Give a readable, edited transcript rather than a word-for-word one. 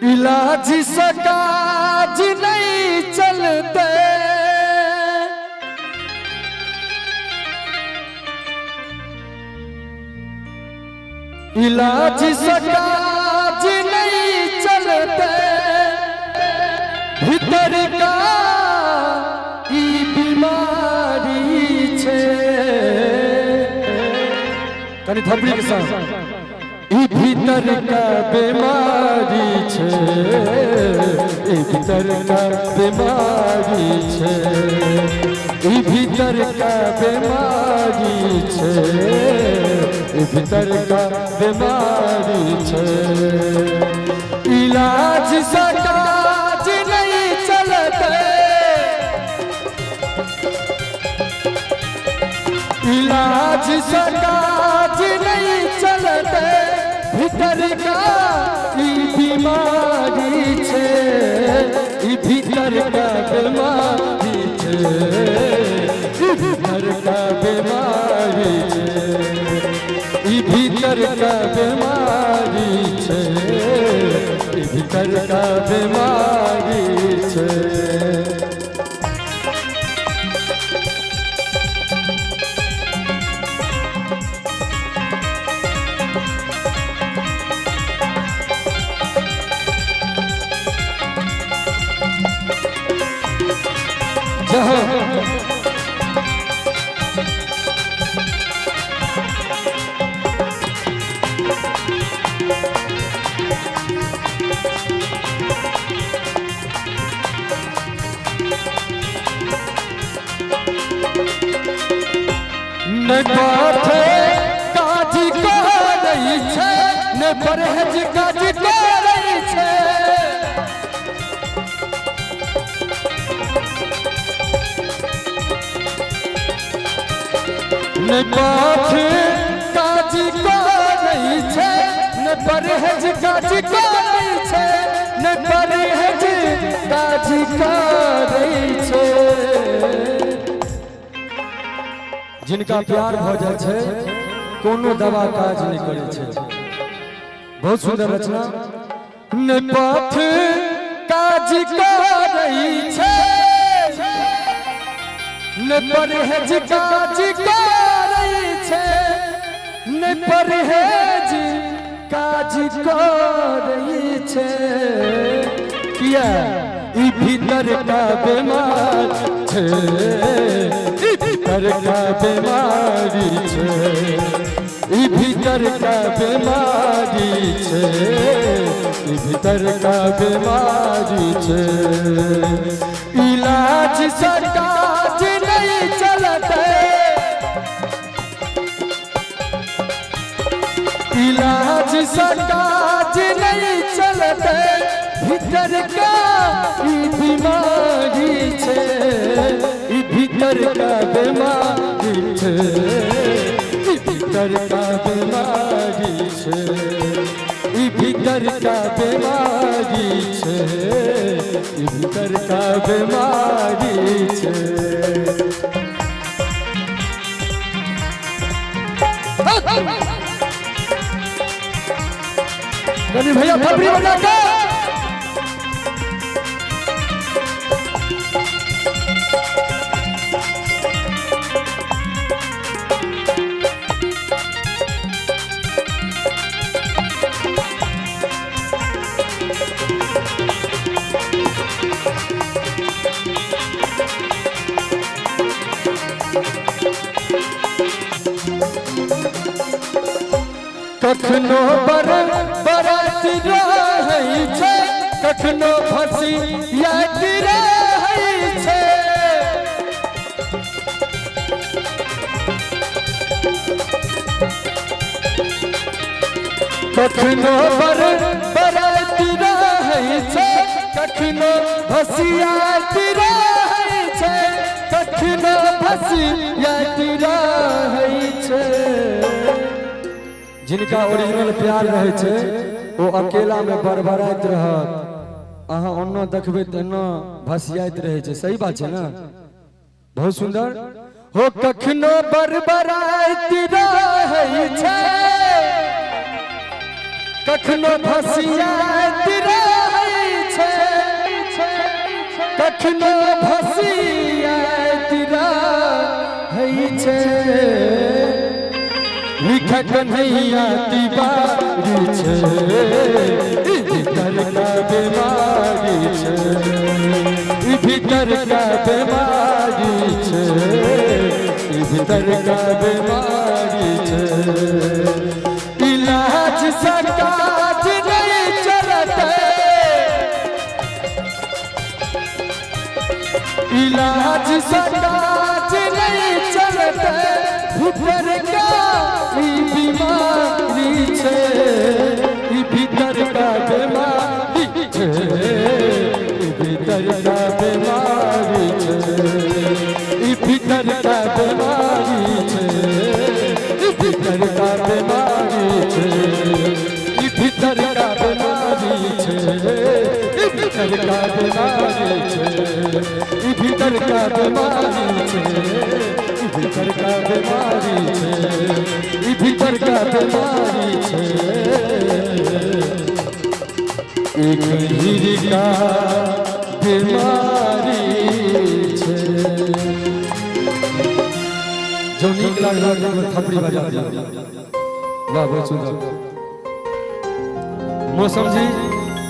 इलाज सकाज नहीं चलते, इलाज सकाज नहीं चलते, भीतर का ई बीमारी छे। कनी थपड़ी के साथ ई भीतर का बीमारी छे, ई भीतर का बीमारी छे, ई भीतर का बीमारी छे, ई भीतर का बीमारी छे। इलाज सकाज नहीं चलते, इलाज सकाज नहीं चलते, भीतर का ई बीमारी छे, ई भीतर का बीमारी छे, ई भीतर का बीमारी छे, ई भीतर का बीमारी छे, ई भीतर का बीमारी छे। न पाथे काज करई छे, न परहेज काज करई छे, न पाथे काज करई छे, न परहेज काज करई छे, न परहेज काज करई छे। जिनका प्यार भ जाय छे कोनो दवा काज नहीं करे छे। बहुत सुंदर रचना। न पाथ काज करई छे, न परहेज काज करई छे, न परहेज काज करई छे। किया ई भीतर का बीमार छे, ई भीतर का बीमारी छे, ई भीतर का बीमारी छे, ई भीतर का बीमारी छे। इलाज सकाज नहीं चलते, इलाज सकाज नहीं चलते, भीतर का ई बीमारी छे, ई भीतर का बीमारी छे, ई भीतर का बीमारी छे, ई भीतर का बीमारी छे, ई भीतर का बीमारी छे। गनी भैया थपड़ी बजा के कखनो बरत रहै छे, कखनो फंसी याद रहै छे, कखनो बरत रहै छे, कखनो फंसी याद रहै छे, कखनो फंसी याद रहै छे। जिनका ओरिजिनल प्यार रहे छे वो अकेला में बरबराइत रहत, अहाँ ओन्नो देखबे तेन्नो भसियाइत रहे छे। सही बात छे ना? बहुत सुंदर। हो कखनो बरबराइत रहे छे, कखनो भसियाइत रहे एखनो भसियात रहै छै लिखा कन्हैया तिवारी छै भीतर का बीमारी छै भीतर का बीमारी छै भीतर का बीमारी छै इलाज सकाज नहीं चलते इलाज सकाज नहीं चलते भीतर का बीमारी छै भीतर का बीमारी छै भीतर का बीमारी छै भीतर का बीमारी छै भीतर का बीमारी छै भीतर का बीमारी छै भीतर का बीमारी छै भीतर का बीमारी छै भीतर का बीमारी छै भीतर का बीमारी छै एक हीरी का बीमारी छै जो नीक लागल थपड़ी बजा दिया वाह बहुत सुंदर मौसम जी